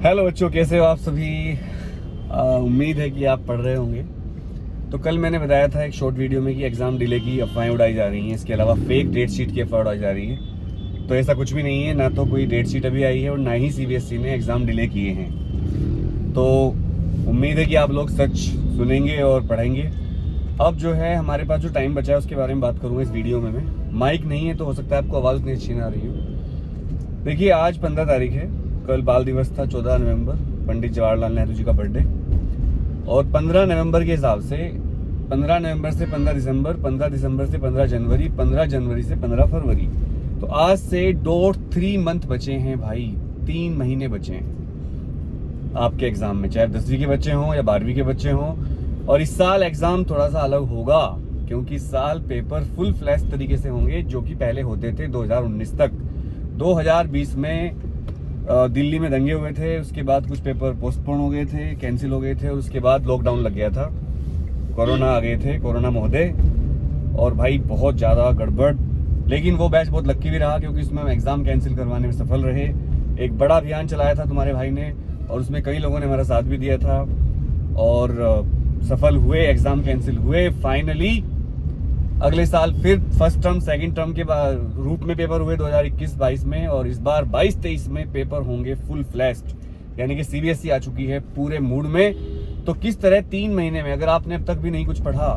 Hello बच्चों, कैसे हो आप सभी। उम्मीद है कि आप पढ़ रहे होंगे। तो कल मैंने बताया था एक शॉर्ट वीडियो में कि एग्ज़ाम डिले की अफवाहें उड़ाई जा रही हैं। इसके अलावा फेक डेट शीट की अफवाह उड़ाई जा रही है। तो ऐसा कुछ भी नहीं है, ना तो कोई डेट शीट अभी आई है और ना ही सीबीएसई ने एग्ज़ाम डिले किए हैं। तो उम्मीद है कि आप लोग सच सुनेंगे और पढ़ेंगे। अब जो है हमारे पास जो टाइम बचा है उसके बारे में बात करूँगा इस वीडियो में मैं। माइक नहीं है तो हो सकता है आपको आवाज़ उतनी अच्छी ना रही हो। देखिए, आज 15 तारीख है, कल बाल दिवस था 14 नवंबर, पंडित जवाहरलाल नेहरू जी का बर्थडे। और 15 नवंबर के हिसाब से 15 नवंबर से 15 दिसंबर, 15 दिसंबर से 15 जनवरी, 15 जनवरी से 15 फरवरी। तो आज से 3 मंथ बचे हैं भाई, 3 महीने बचे हैं आपके एग्जाम में, चाहे 10वीं के बच्चे हों या 12वीं के बच्चे हों। और इस साल एग्जाम थोड़ा सा अलग होगा क्योंकि इस साल पेपर फुल फ्लैश तरीके से होंगे, जो कि पहले होते थे 2019 तक। 2020 में दिल्ली में दंगे हुए थे, उसके बाद कुछ पेपर पोस्टपोन हो गए थे, कैंसिल हो गए थे, और उसके बाद लॉकडाउन लग गया था, कोरोना आ गए थे, कोरोना महोदय। और भाई बहुत ज़्यादा गड़बड़। लेकिन वो बैच बहुत लक्की भी रहा क्योंकि उसमें हम एग्ज़ाम कैंसिल करवाने में सफल रहे। एक बड़ा अभियान चलाया था तुम्हारे भाई ने और उसमें कई लोगों ने हमारा साथ भी दिया था और सफल हुए, एग्ज़ाम कैंसिल हुए फाइनली। अगले साल फिर फर्स्ट टर्म सेकंड टर्म के रूप में पेपर हुए 2021-22 में, और इस बार 22-23 में पेपर होंगे फुल फ्लैश्ड, यानी कि सीबीएसई आ चुकी है पूरे मूड में। तो किस तरह 3 महीने में, अगर आपने अब तक भी नहीं कुछ पढ़ा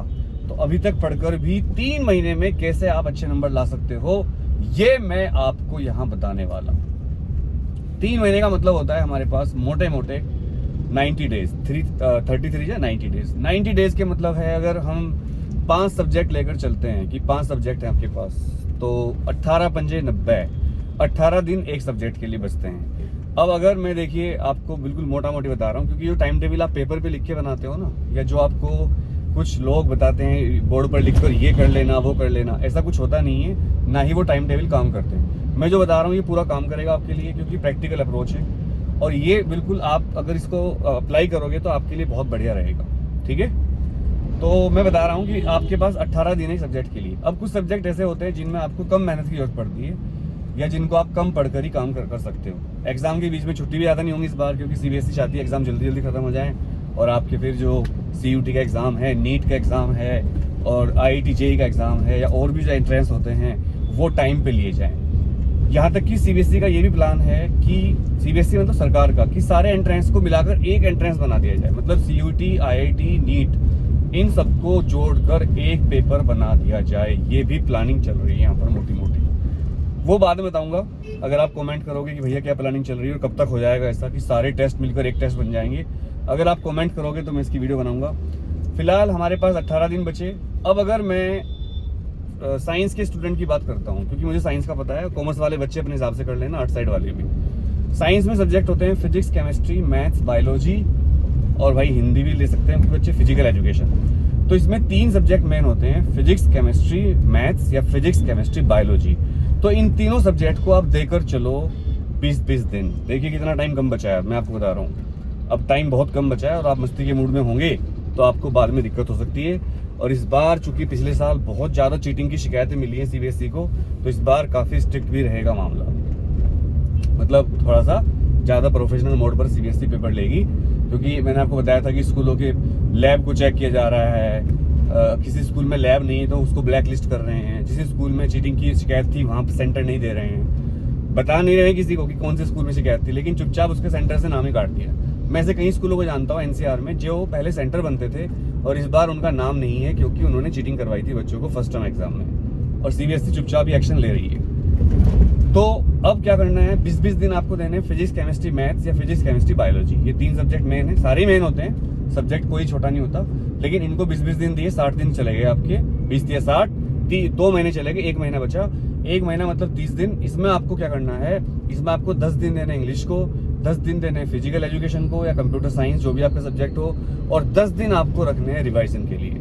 तो अभी तक पढ़कर भी 3 महीने में कैसे आप अच्छे नंबर ला सकते हो, ये मैं आपको यहाँ बताने वाला हूँ। 3 महीने का मतलब होता है हमारे पास मोटे मोटे 90 डेज, 33 या 90 डेज। 90 डेज के मतलब है, अगर हम 5 सब्जेक्ट लेकर चलते हैं कि 5 सब्जेक्ट हैं आपके पास, तो 18 पंजे 90, 18 दिन एक सब्जेक्ट के लिए बचते हैं। अब अगर मैं, देखिए, आपको बिल्कुल मोटा मोटी बता रहा हूँ क्योंकि जो टाइम टेबल आप पेपर पे लिख के बनाते हो ना, या जो आपको कुछ लोग बताते हैं बोर्ड पर लिखकर ये कर लेना वो कर लेना, ऐसा कुछ होता नहीं है, ना ही वो टाइम टेबल काम करते हैं। मैं जो बता रहा हूँ ये पूरा काम करेगा आपके लिए क्योंकि प्रैक्टिकल अप्रोच है, और ये बिल्कुल आप अगर इसको अप्लाई करोगे तो आपके लिए बहुत बढ़िया रहेगा। ठीक है, तो मैं बता रहा हूँ कि आपके पास 18 दिन है सब्जेक्ट के लिए। अब कुछ सब्जेक्ट ऐसे होते हैं जिनमें आपको कम मेहनत की जरूरत पड़ती है या जिनको आप कम पढ़कर ही काम कर सकते हो। एग्जाम के बीच में छुट्टी भी ज़्यादा नहीं होंगी इस बार क्योंकि सीबीएसई चाहती है एग्जाम जल्दी जल्दी खत्म हो जाए और आपके फिर जो सीयूटी का एग्ज़ाम है, नीट का एग्ज़ाम है और आईआईटी जेईई का एग्ज़ाम है, या और भी जो एंट्रेंस होते हैं वो टाइम पे लिए जाएँ। यहाँ तक कि सीबीएसई का ये भी प्लान है कि सीबीएसई मतलब सरकार का, कि सारे एंट्रेंस को मिलाकर एक एंट्रेंस बना दिया जाए, मतलब सीयूटी, आईआईटी, नीट, इन सबको जोड़कर एक पेपर बना दिया जाए। ये भी प्लानिंग चल रही है यहाँ पर मोटी मोटी, वो बाद में बताऊंगा। अगर आप कमेंट करोगे कि भैया क्या प्लानिंग चल रही है और कब तक हो जाएगा ऐसा कि सारे टेस्ट मिलकर एक टेस्ट बन जाएंगे, अगर आप कमेंट करोगे तो मैं इसकी वीडियो बनाऊंगा। फिलहाल हमारे पास 18 दिन बचे। अब अगर मैं साइंस के स्टूडेंट की बात करता हूँ, क्योंकि मुझे साइंस का पता है, कॉमर्स वाले बच्चे अपने हिसाब से कर लेना, आर्ट साइड वाले भी। साइंस में सब्जेक्ट होते हैं फिजिक्स, केमिस्ट्री, मैथ्स, बायोलॉजी, और भाई हिंदी भी ले सकते हैं बच्चे, फिजिकल एजुकेशन। तो इसमें 3 सब्जेक्ट मेन होते हैं, फिजिक्स, केमिस्ट्री, मैथ्स, या फिजिक्स, केमिस्ट्री, बायोलॉजी। तो इन तीनों सब्जेक्ट को आप देकर चलो 20-20 दिन। देखिए कितना टाइम कम बचा है, मैं आपको बता रहा हूँ। अब टाइम बहुत कम बचा है और आप मस्ती के मूड में होंगे तो आपको बाद में दिक्कत हो सकती है। और इस बार चूंकि पिछले साल बहुत ज़्यादा चीटिंग की शिकायतें मिली हैं सीबीएसई को, तो इस बार काफ़ी स्ट्रिक्ट भी रहेगा मामला, मतलब थोड़ा सा ज़्यादा प्रोफेशनल मोड पर सीबीएसई पेपर लेगी। क्योंकि मैंने आपको बताया था कि स्कूलों के लैब को चेक किया जा रहा है। किसी स्कूल में लैब नहीं है तो उसको ब्लैक लिस्ट कर रहे हैं। जिस स्कूल में चीटिंग की शिकायत थी वहाँ पर सेंटर नहीं दे रहे हैं, बता नहीं रहे किसी को कि कौन से स्कूल में शिकायत थी, लेकिन चुपचाप उसके सेंटर से नाम ही काट दिया। मैं ऐसे कई स्कूलों को जानता हूँ एनसीआर में जो पहले सेंटर बनते थे और इस बार उनका नाम नहीं है क्योंकि उन्होंने चीटिंग करवाई थी बच्चों को फर्स्ट टर्म एग्जाम में, और सीबीएसई चुपचाप ही एक्शन ले रही है। तो अब क्या करना है, 20-20 दिन आपको देने फिजिक्स, केमिस्ट्री, मैथ्स, या फिजिक्स, केमिस्ट्री, बायोलॉजी। ये 3 सब्जेक्ट मेन है, सारे मेन होते हैं, सब्जेक्ट कोई छोटा नहीं होता, लेकिन इनको 20-20 दिन दिए, 60 दिन चले गए आपके, 20 या 60, 2 महीने चले गए, 1 महीना बचा। 1 महीना मतलब 30 दिन। इसमें आपको क्या करना है, इसमें आपको 10 दिन देने इंग्लिश को, 10 दिन देने फिजिकल एजुकेशन को या कंप्यूटर साइंस, जो भी आपका सब्जेक्ट हो, और 10 दिन आपको रखने हैं रिवाइजन के लिए।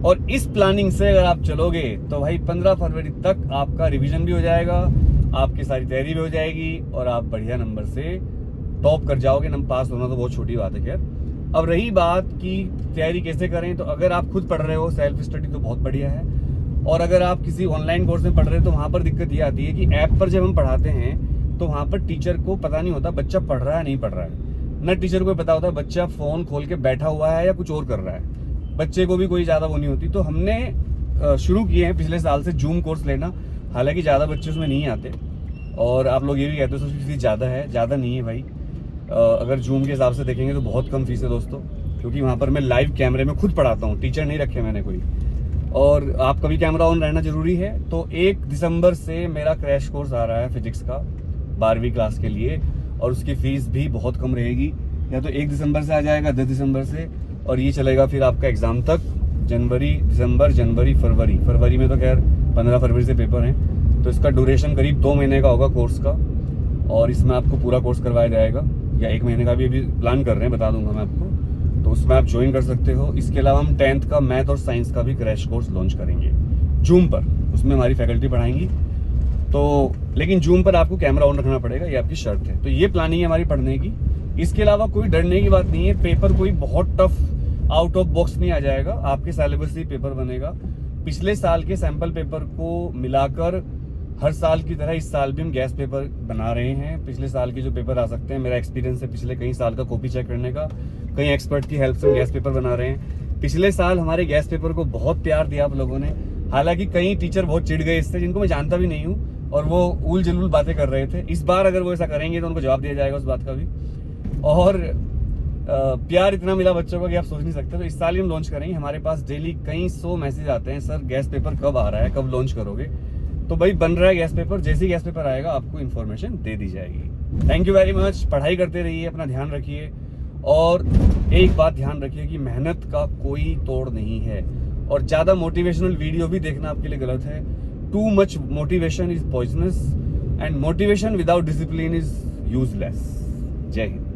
और इस प्लानिंग से अगर आप चलोगे तो भाई 15 फरवरी तक आपका रिवीजन भी हो जाएगा, आपकी सारी तैयारी भी हो जाएगी और आप बढ़िया नंबर से टॉप कर जाओगे। नंबर पास होना तो बहुत छोटी बात है खैर। अब रही बात कि तैयारी कैसे करें, तो अगर आप खुद पढ़ रहे हो सेल्फ स्टडी तो बहुत बढ़िया है, और अगर आप किसी ऑनलाइन कोर्स में पढ़ रहे हो तो वहाँ पर दिक्कत ये आती है कि ऐप पर जब हम पढ़ाते हैं तो वहाँ पर टीचर को पता नहीं होता बच्चा पढ़ रहा है नहीं पढ़ रहा है। न टीचर को पता होता है बच्चा फ़ोन खोल के बैठा हुआ है या कुछ और कर रहा है, बच्चे को भी कोई ज़्यादा वो नहीं होती। तो हमने शुरू किए हैं पिछले साल से जूम कोर्स लेना, हालांकि ज़्यादा बच्चे उसमें नहीं आते और आप लोग ये भी कहते हो उसकी फीस ज़्यादा है, ज़्यादा नहीं है भाई। अगर जूम के हिसाब से देखेंगे तो बहुत कम फीस है दोस्तों, क्योंकि वहाँ पर मैं लाइव कैमरे में खुद पढ़ाता हूँ, टीचर नहीं रखे मैंने कोई, और आपका भी कैमरा ऑन रहना जरूरी है। तो 1 दिसंबर से मेरा क्रैश कोर्स आ रहा है फिजिक्स का 12वीं क्लास के लिए, और उसकी फीस भी बहुत कम रहेगी। या तो 1 दिसंबर से आ जाएगा, 10 दिसंबर से, और ये चलेगा फिर आपका एग्ज़ाम तक, जनवरी, दिसंबर, जनवरी, फरवरी में तो खैर 15 फरवरी से पेपर हैं। तो इसका ड्यूरेशन करीब 2 महीने का होगा कोर्स का, और इसमें आपको पूरा कोर्स करवाया जाएगा, या 1 महीने का भी अभी प्लान कर रहे हैं, बता दूंगा मैं आपको। तो उसमें आप ज्वाइन कर सकते हो। इसके अलावा हम 10th का मैथ और साइंस का भी क्रैश कोर्स लॉन्च करेंगे जूम पर, उसमें हमारी फैकल्टी पढ़ाएंगी। तो लेकिन जूम पर आपको कैमरा ऑन रखना पड़ेगा, ये आपकी शर्त है। तो ये प्लानिंग है हमारी पढ़ने की। इसके अलावा कोई डरने की बात नहीं है, पेपर कोई बहुत टफ आउट ऑफ बॉक्स नहीं आ जाएगा, आपके सिलेबस ही पेपर बनेगा। पिछले साल के सैंपल पेपर को मिलाकर हर साल की तरह इस साल भी हम गैस पेपर बना रहे हैं। पिछले साल के जो पेपर आ सकते हैं, मेरा एक्सपीरियंस है पिछले कई साल का कॉपी चेक करने का, कई एक्सपर्ट की हेल्प से हम गैस पेपर बना रहे हैं। पिछले साल हमारे गैस पेपर को बहुत प्यार दिया आप लोगों ने, हालांकि कई टीचर बहुत चिढ़ गए इससे, जिनको मैं जानता भी नहीं हूँ, और वो उल जलूल बातें कर रहे थे। इस बार अगर वो ऐसा करेंगे तो उनको जवाब दिया जाएगा उस बात का भी, और प्यार इतना मिला बच्चों को कि आप सोच नहीं सकते। तो इस साल ही हम लॉन्च करेंगे। हमारे पास डेली कई 100 मैसेज आते हैं, सर गैस पेपर कब आ रहा है, कब लॉन्च करोगे। तो भाई बन रहा है गैस पेपर, जैसे ही गैस पेपर आएगा आपको इन्फॉर्मेशन दे दी जाएगी। Thank you very much. पढ़ाई करते रहिए, अपना ध्यान रखिए, और एक बात ध्यान रखिए कि मेहनत का कोई तोड़ नहीं है, और ज़्यादा मोटिवेशनल वीडियो भी देखना आपके लिए गलत है। Too much motivation is poisonous, and motivation without discipline is useless. जय हिंद।